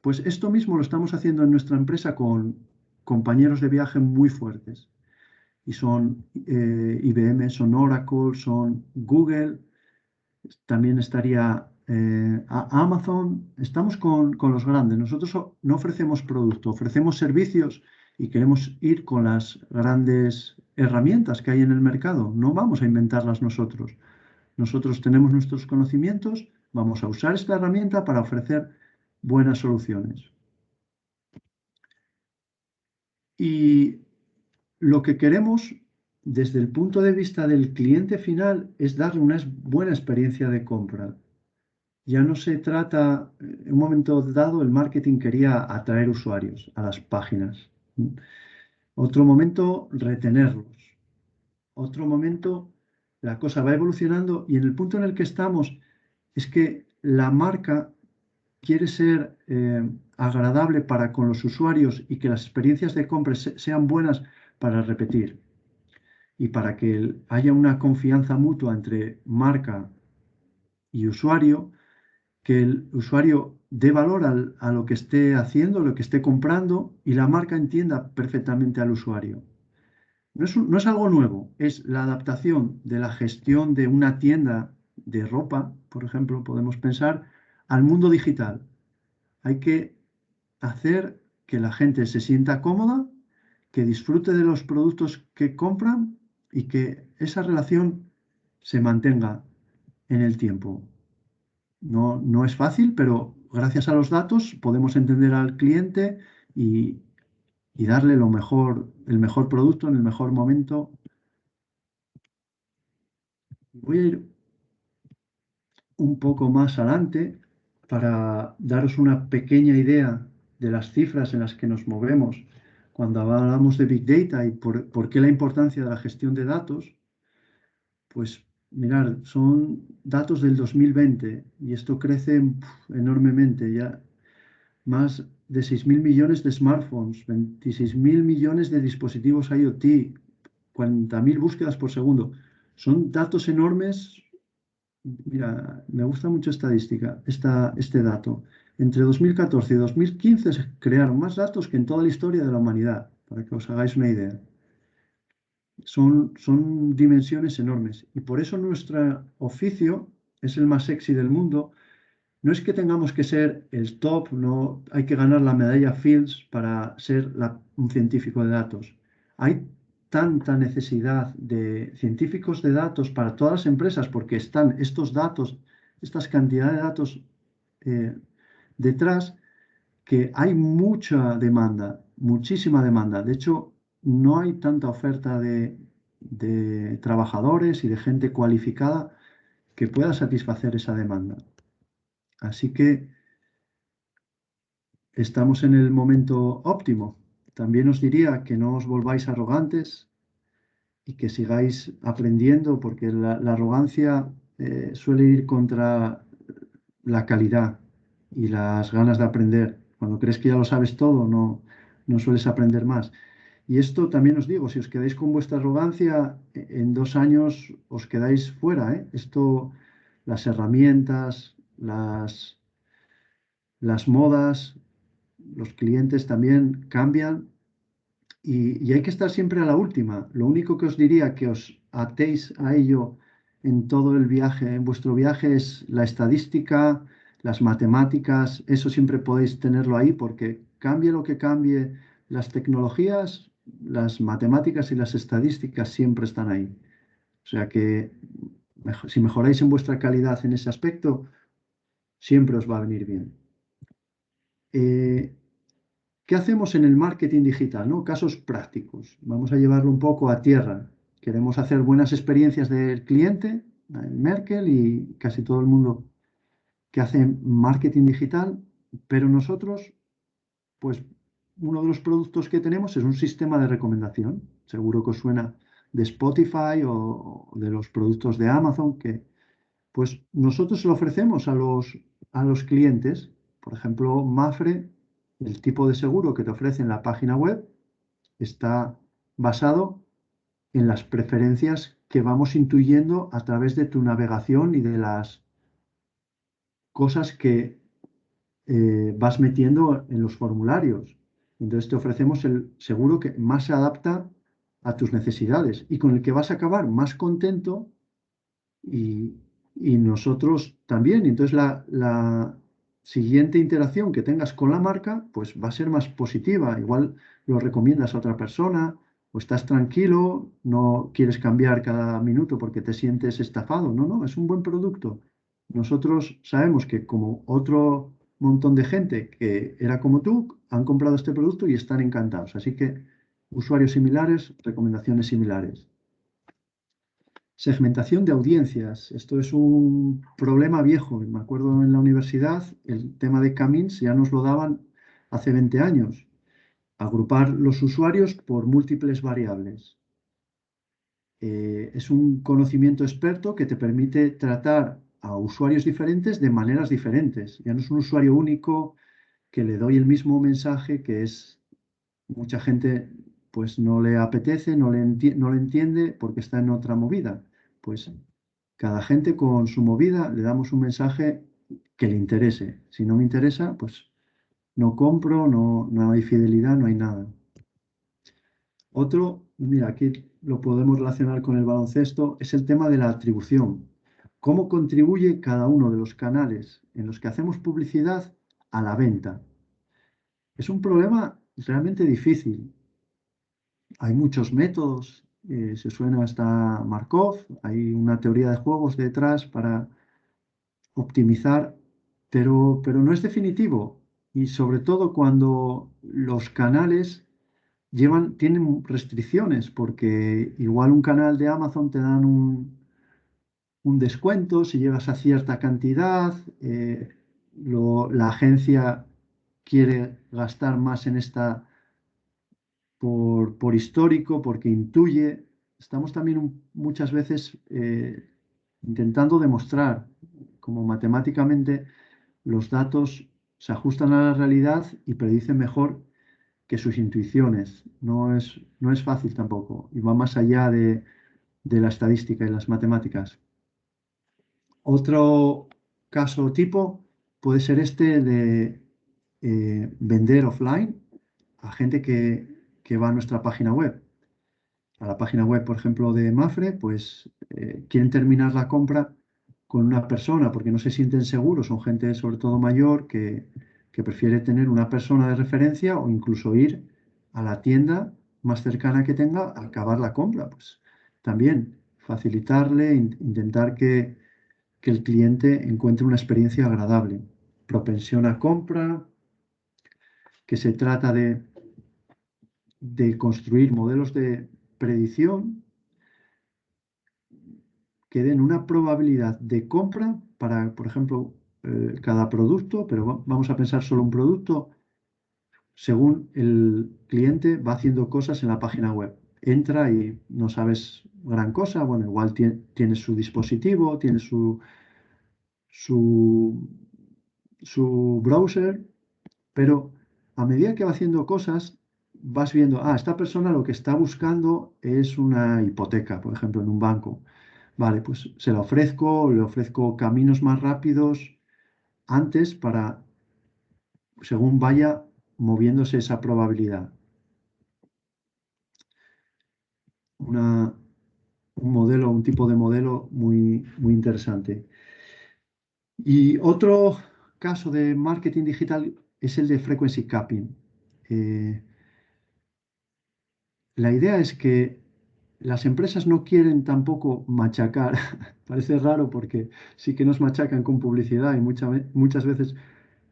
Pues esto mismo lo estamos haciendo en nuestra empresa con compañeros de viaje muy fuertes. Y son IBM, son Oracle, son Google, también estaría Amazon. Estamos con los grandes. Nosotros no ofrecemos producto, ofrecemos servicios y queremos ir con las grandes herramientas que hay en el mercado. No vamos a inventarlas nosotros. Nosotros tenemos nuestros conocimientos, vamos a usar esta herramienta para ofrecer buenas soluciones. Y lo que queremos desde el punto de vista del cliente final es darle una buena experiencia de compra. Ya no se trata, en un momento dado el marketing quería atraer usuarios a las páginas. Otro momento, retenerlos. Otro momento, la cosa va evolucionando y en el punto en el que estamos es que la marca quiere ser agradable para con los usuarios y que las experiencias de compra sean buenas para repetir y para que haya una confianza mutua entre marca y usuario, que el usuario dé valor a lo que esté haciendo, lo que esté comprando y la marca entienda perfectamente al usuario. No es algo nuevo, es la adaptación de la gestión de una tienda de ropa, por ejemplo, podemos pensar, al mundo digital. Hay que hacer que la gente se sienta cómoda, que disfrute de los productos que compran y que esa relación se mantenga en el tiempo. No es fácil, pero gracias a los datos podemos entender al cliente y darle lo mejor, el mejor producto en el mejor momento. Voy a ir un poco más adelante para daros una pequeña idea de las cifras en las que nos movemos cuando hablamos de Big Data y por qué la importancia de la gestión de datos. Pues mirar, son datos del 2020 y esto crece enormemente. Ya más de 6.000 millones de smartphones, 26.000 millones de dispositivos IoT, 40.000 búsquedas por segundo. Son datos enormes. Mira, me gusta mucho este dato. Entre 2014 y 2015 se crearon más datos que en toda la historia de la humanidad, para que os hagáis una idea. Son dimensiones enormes y por eso nuestro oficio es el más sexy del mundo. No es que tengamos que ser el top, no hay que ganar la medalla Fields para ser un científico de datos. Hay tanta necesidad de científicos de datos para todas las empresas porque están estos datos, estas cantidades de datos eh, detrás, que hay mucha demanda, muchísima demanda. De hecho, no hay tanta oferta de trabajadores y de gente cualificada que pueda satisfacer esa demanda. Así que estamos en el momento óptimo. También os diría que no os volváis arrogantes y que sigáis aprendiendo, porque la arrogancia suele ir contra la calidad y las ganas de aprender. Cuando crees que ya lo sabes todo, no sueles aprender más. Y esto también os digo, si os quedáis con vuestra arrogancia, en 2 años os quedáis fuera, ¿eh? Esto, las herramientas, las modas, los clientes también cambian y hay que estar siempre a la última. Lo único que os diría que os atéis a ello en todo el viaje, en vuestro viaje, es la estadística, las matemáticas. Eso siempre podéis tenerlo ahí porque cambie lo que cambie, las tecnologías, las matemáticas y las estadísticas siempre están ahí. O sea que si mejoráis en vuestra calidad en ese aspecto, siempre os va a venir bien. ¿Qué hacemos en el marketing digital, ¿no? Casos prácticos. Vamos a llevarlo un poco a tierra. Queremos hacer buenas experiencias del cliente, Merkel y casi todo el mundo que hace marketing digital, pero nosotros, pues uno de los productos que tenemos es un sistema de recomendación. Seguro que os suena de Spotify o de los productos de Amazon, que pues nosotros se lo ofrecemos a los clientes. Por ejemplo, Mafre, el tipo de seguro que te ofrece en la página web, está basado en las preferencias que vamos intuyendo a través de tu navegación y de las cosas que vas metiendo en los formularios. Entonces te ofrecemos el seguro que más se adapta a tus necesidades y con el que vas a acabar más contento y, y nosotros también. Entonces la siguiente interacción que tengas con la marca pues va a ser más positiva. Igual lo recomiendas a otra persona o estás tranquilo, no quieres cambiar cada minuto porque te sientes estafado. No, no, es un buen producto. Nosotros sabemos que como otro montón de gente que era como tú, han comprado este producto y están encantados. Así que usuarios similares, recomendaciones similares. Segmentación de audiencias. Esto es un problema viejo. Me acuerdo en la universidad, el tema de Camins ya nos lo daban hace 20 años. Agrupar los usuarios por múltiples variables. Es un conocimiento experto que te permite tratar a usuarios diferentes de maneras diferentes. Ya no es un usuario único que le doy el mismo mensaje que es mucha gente pues no le apetece, no le entiende porque está en otra movida. Pues cada gente con su movida le damos un mensaje que le interese. Si no me interesa, pues no compro, no hay fidelidad, no hay nada. Otro, mira, aquí lo podemos relacionar con el baloncesto, es el tema de la atribución. ¿Cómo contribuye cada uno de los canales en los que hacemos publicidad a la venta? Es un problema realmente difícil. Hay muchos métodos, se suena hasta Markov, hay una teoría de juegos detrás para optimizar, pero no es definitivo. Y sobre todo cuando los canales tienen restricciones, porque igual un canal de Amazon te dan un descuento si llegas a cierta cantidad, la agencia quiere gastar más en esta por histórico, porque intuye. Estamos también muchas veces intentando demostrar como matemáticamente los datos se ajustan a la realidad y predicen mejor que sus intuiciones. No es fácil tampoco y va más allá de la estadística y las matemáticas. Otro caso tipo puede ser este de vender offline a gente que va a nuestra página web. A la página web, por ejemplo, de Mafre, pues quieren terminar la compra con una persona porque no se sienten seguros, son gente sobre todo mayor que prefiere tener una persona de referencia o incluso ir a la tienda más cercana que tenga a acabar la compra. Pues también facilitarle, intentar que el cliente encuentre una experiencia agradable. Propensión a compra, que se trata de construir modelos de predicción que den una probabilidad de compra para, por ejemplo, cada producto, pero vamos a pensar solo un producto, según el cliente va haciendo cosas en la página web. Entra y no sabes gran cosa, bueno, igual tiene su dispositivo, tiene su, su browser, pero a medida que va haciendo cosas, vas viendo, esta persona lo que está buscando es una hipoteca, por ejemplo, en un banco. Vale, pues se la ofrezco, le ofrezco caminos más rápidos antes para, según vaya moviéndose esa probabilidad. Un modelo, un tipo de modelo muy interesante. Y otro caso de marketing digital es el de frequency capping. Eh, la idea es que las empresas no quieren tampoco machacar. Parece raro porque sí que nos machacan con publicidad y muchas veces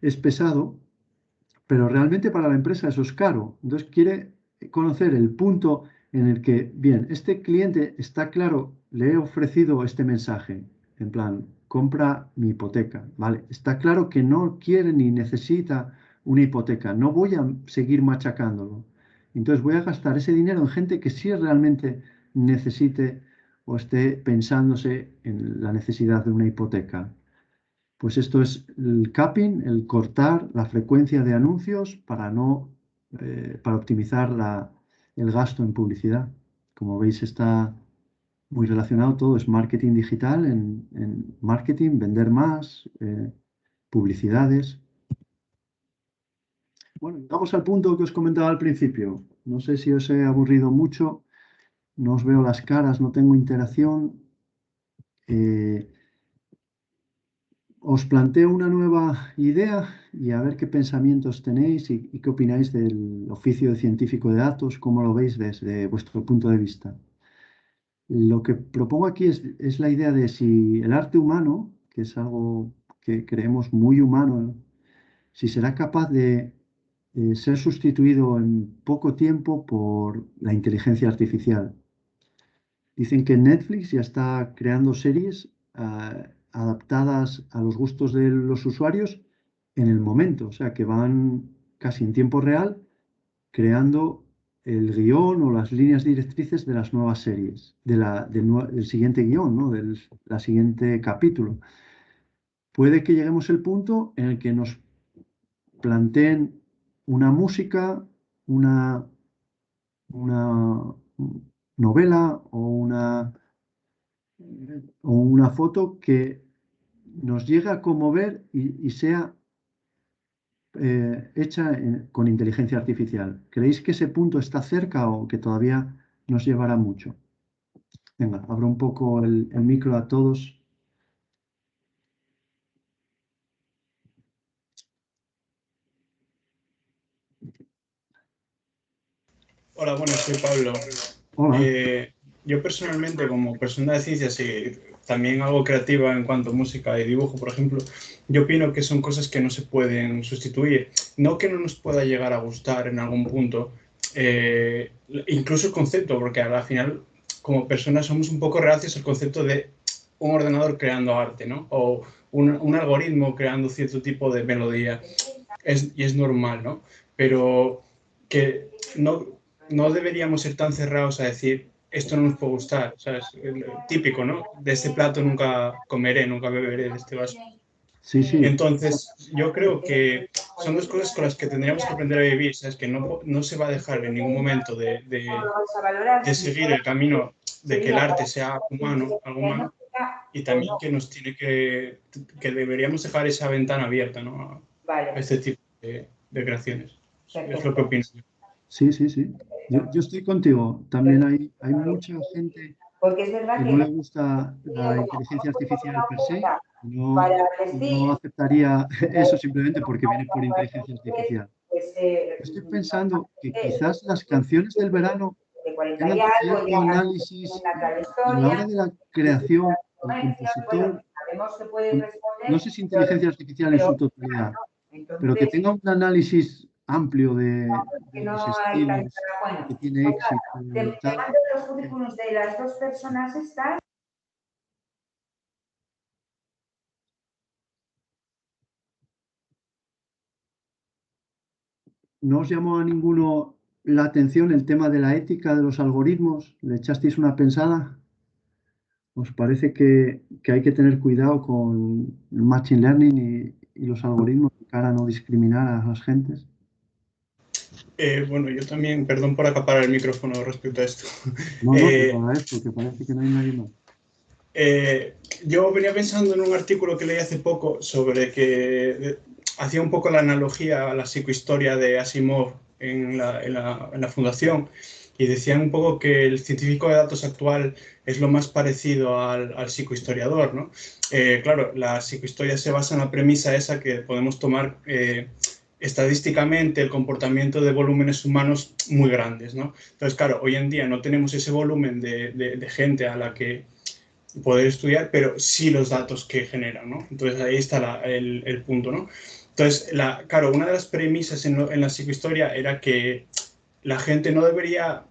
es pesado, pero realmente para la empresa eso es caro. Entonces quiere conocer el punto en el que, bien, este cliente está claro, le he ofrecido este mensaje, en plan, compra mi hipoteca, ¿vale? Está claro que no quiere ni necesita una hipoteca, no voy a seguir machacándolo. Entonces voy a gastar ese dinero en gente que sí realmente necesite o esté pensándose en la necesidad de una hipoteca. Pues esto es el capping, el cortar la frecuencia de anuncios para no, para optimizar el gasto en publicidad. Como veis, está muy relacionado todo, es marketing digital en marketing, vender más, publicidades. Bueno, vamos al punto que os comentaba al principio. No sé si os he aburrido mucho, no os veo las caras, no tengo interacción. Eh, Os planteo una nueva idea y a ver qué pensamientos tenéis y qué opináis del oficio de científico de datos, cómo lo veis desde vuestro punto de vista. Lo que propongo aquí es la idea de si el arte humano, que es algo que creemos muy humano, si será capaz de ser sustituido en poco tiempo por la inteligencia artificial. Dicen que Netflix ya está creando series adaptadas a los gustos de los usuarios en el momento, o sea, que van casi en tiempo real creando el guión o las líneas directrices de las nuevas series, del siguiente guión, ¿no? Del la siguiente capítulo. Puede que lleguemos al punto en el que nos planteen una música, una, una novela o una foto que nos llegue a conmover y sea hecha con inteligencia artificial. ¿Creéis que ese punto está cerca o que todavía nos llevará mucho? Venga, abro un poco el micro a todos. Hola, bueno, soy Pablo. Hola. Yo personalmente, como persona de ciencias y también algo creativa en cuanto a música y dibujo, por ejemplo, yo opino que son cosas que no se pueden sustituir. No que no nos pueda llegar a gustar en algún punto, incluso el concepto, porque al final, como personas, somos un poco reacios al concepto de un ordenador creando arte, ¿no? O un algoritmo creando cierto tipo de melodía. Y es normal, ¿no? Pero que no deberíamos ser tan cerrados a decir esto no nos puede gustar, ¿sabes? El típico, ¿no? De este plato nunca comeré, nunca beberé de este vaso. Sí, sí. Entonces, yo creo que son dos cosas con las que tendríamos que aprender a vivir, ¿sabes? Que no se va a dejar en ningún momento de seguir el camino de que el arte sea humano, algo humano, y también que nos tiene que deberíamos dejar esa ventana abierta, ¿no? A este tipo de creaciones. Es lo que opino. Sí, sí, sí. Yo estoy contigo. También hay mucha gente que no le gusta la inteligencia artificial per se, no aceptaría eso simplemente porque viene por inteligencia artificial. Estoy pensando que quizás las canciones del verano tengan cierto análisis y a la hora de la creación, el compositor, no sé si inteligencia artificial en su totalidad, pero que tenga un análisis amplio de los estilos, que tiene éxito, tal. Los currículums de las dos personas estas. ¿No os llamó a ninguno la atención el tema de la ética de los algoritmos? ¿Le echasteis una pensada? ¿Os parece que hay que tener cuidado con el machine learning y los algoritmos de cara a no discriminar a las gentes? Bueno, yo también, perdón por acaparar el micrófono respecto a esto. No, no, te lo agradezco, que parece que no hay nadie más. Yo venía pensando en un artículo que leí hace poco sobre que hacía un poco la analogía a la psicohistoria de Asimov en la fundación y decían un poco que el científico de datos actual es lo más parecido al psicohistoriador, ¿no? Claro, la psicohistoria se basa en la premisa esa que podemos tomar estadísticamente el comportamiento de volúmenes humanos muy grandes, ¿no? Entonces, claro, hoy en día no tenemos ese volumen de gente a la que poder estudiar, pero sí los datos que generan, ¿no? Entonces ahí está el punto, ¿no? Entonces, claro, una de las premisas en la psicohistoria era que la gente no debería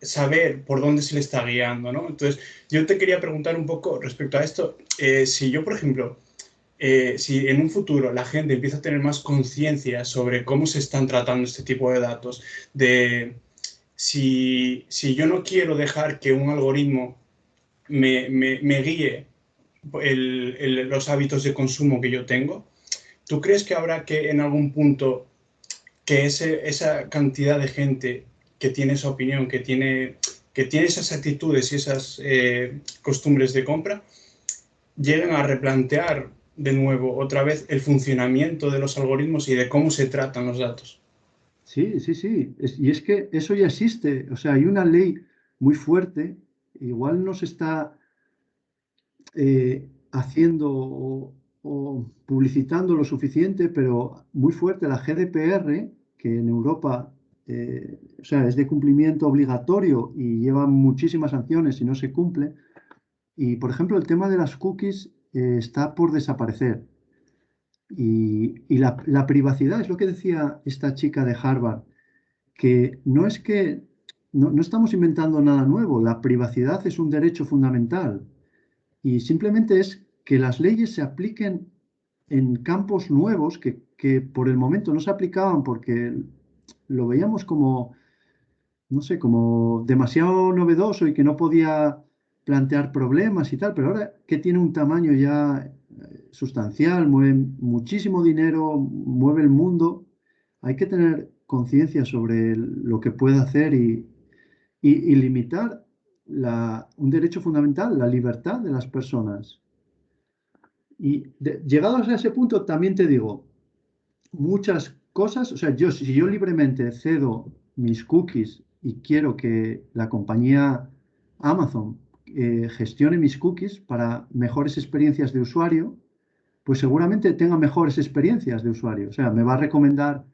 saber por dónde se le está guiando, ¿no? Entonces, yo te quería preguntar un poco respecto a esto. Si yo, por ejemplo, si en un futuro la gente empieza a tener más conciencia sobre cómo se están tratando este tipo de datos, de si yo no quiero dejar que un algoritmo me guíe los hábitos de consumo que yo tengo, ¿tú crees que habrá que en algún punto que esa cantidad de gente que tiene esa opinión, que tiene esas actitudes y esas costumbres de compra, lleguen a replantear de nuevo otra vez el funcionamiento de los algoritmos y de cómo se tratan los datos? Sí, sí, sí. Y es que eso ya existe. O sea, hay una ley muy fuerte. Igual no se está haciendo o publicitando lo suficiente, pero muy fuerte la GDPR, que en Europa o sea, es de cumplimiento obligatorio y lleva muchísimas sanciones si no se cumple. Y, por ejemplo, el tema de las cookies está por desaparecer. Y la privacidad es lo que decía esta chica de Harvard, que no estamos inventando nada nuevo, la privacidad es un derecho fundamental y simplemente es que las leyes se apliquen en campos nuevos que por el momento no se aplicaban porque lo veíamos como, no sé, como demasiado novedoso y que no podía plantear problemas y tal, pero ahora que tiene un tamaño ya sustancial, mueve muchísimo dinero, mueve el mundo, hay que tener conciencia sobre lo que puede hacer y limitar un derecho fundamental, la libertad de las personas. Y llegados a ese punto, también te digo, muchas cosas, o sea, si yo libremente cedo mis cookies y quiero que la compañía Amazon gestione mis cookies para mejores experiencias de usuario, pues seguramente tenga mejores experiencias de usuario. O sea, me va a recomendar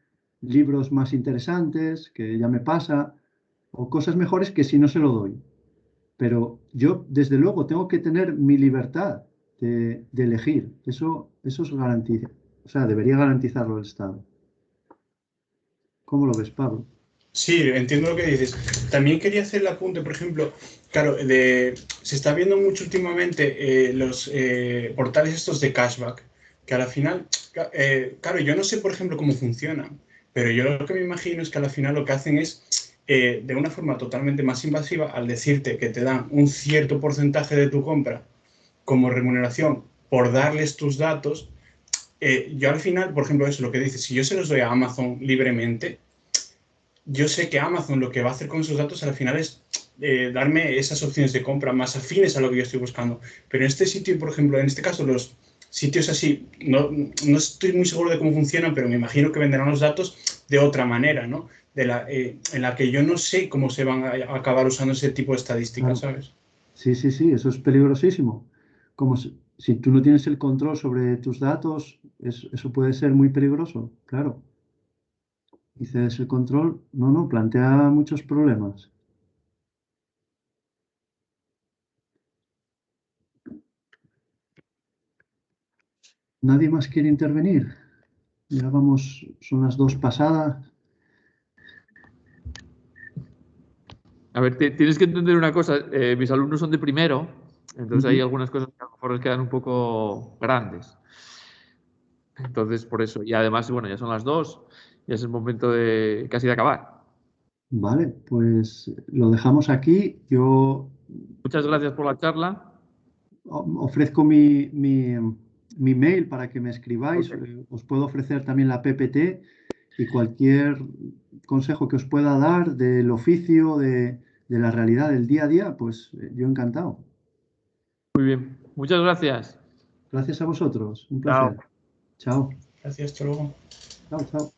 libros más interesantes, que ya me pasa, o cosas mejores que si no se lo doy. Pero yo, desde luego, tengo que tener mi libertad de elegir. Eso es garantía. O sea, debería garantizarlo el Estado. ¿Cómo lo ves, Pablo? Sí, entiendo lo que dices. También quería hacer el apunte, por ejemplo, claro, se está viendo mucho últimamente los portales estos de cashback, que a la final, claro, yo no sé, por ejemplo, cómo funcionan, pero yo lo que me imagino es que a la final lo que hacen es, de una forma totalmente más invasiva, al decirte que te dan un cierto porcentaje de tu compra como remuneración por darles tus datos, yo al final, por ejemplo, eso es lo que dices, si yo se los doy a Amazon libremente, yo sé que Amazon lo que va a hacer con esos datos al final es darme esas opciones de compra más afines a lo que yo estoy buscando. Pero en este sitio, por ejemplo, en este caso, los sitios así, no estoy muy seguro de cómo funcionan, pero me imagino que venderán los datos de otra manera, ¿no? En la que yo no sé cómo se van a acabar usando ese tipo de estadísticas, Claro. ¿sabes? Sí, sí, sí, eso es peligrosísimo. Como si tú no tienes el control sobre tus datos, eso puede ser muy peligroso, claro. Y cedes el control, no, plantea muchos problemas. ¿Nadie más quiere intervenir? Ya vamos, son las 2 pasadas. A ver, tienes que entender una cosa. Mis alumnos son de primero, entonces hay algunas cosas que a lo mejor les quedan un poco grandes. Entonces, por eso. Y además, bueno, ya son las 2, ya es el momento de casi de acabar. Vale, pues lo dejamos aquí. Yo Muchas gracias por la charla. ofrezco mi mail para que me escribáis. Ok. Os puedo ofrecer también la PPT y cualquier consejo que os pueda dar del oficio, de la realidad del día a día, pues yo encantado. Muy bien. Muchas gracias. Gracias a vosotros. Un Chao. placer. Chao. Gracias, hasta luego. Chao, chao.